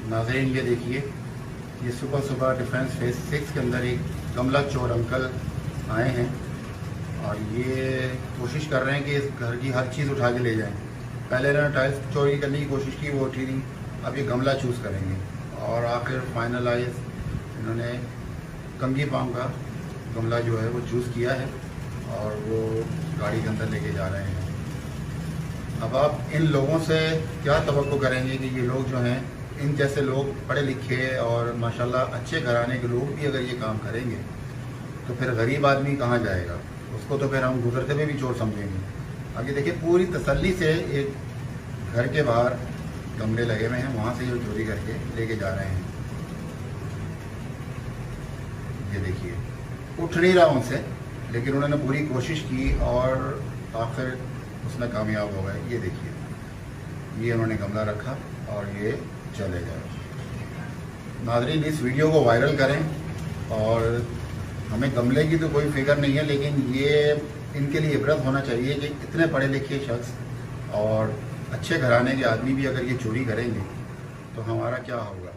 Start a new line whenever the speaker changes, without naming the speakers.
नाज़रीन ये देखिए, ये सुबह सुबह डिफेंस फेज 6 के अंदर एक गमला चोर अंकल आए हैं और ये कोशिश कर रहे हैं कि इस घर की हर चीज़ उठा के ले जाएं। पहले इन्होंने टाइल्स चोरी करने की कोशिश की, वो उठी नहीं, अब ये गमला चूज़ करेंगे और आखिर फाइनलाइज इन्होंने कंगी पाम का गमला जो है वो चूज़ किया है और वो गाड़ी के अंदर लेके जा रहे हैं। अब आप इन लोगों से क्या तवक्को करेंगे कि ये लोग जो हैं, इन जैसे लोग पढ़े लिखे और माशाल्लाह अच्छे घराने के लोग भी अगर ये काम करेंगे तो फिर गरीब आदमी कहाँ जाएगा? उसको तो फिर हम गुजरते हुए भी चोर समझेंगे। आगे देखिए, पूरी तसल्ली से एक घर के बाहर गमले लगे हुए हैं, वहाँ से ये चोरी करके लेके जा रहे हैं। ये देखिए, उठ नहीं रहा उनसे, लेकिन उन्होंने पूरी कोशिश की और आखिर उसमें कामयाब हो गए। ये देखिए, ये उन्होंने गमला रखा और ये चले गए। नाज़रीन, इस वीडियो को वायरल करें और हमें गमले की तो कोई फिक्र नहीं है, लेकिन ये इनके लिए इबरत होना चाहिए कि इतने पढ़े लिखे शख्स और अच्छे घराने के आदमी भी अगर ये चोरी करेंगे तो हमारा क्या होगा।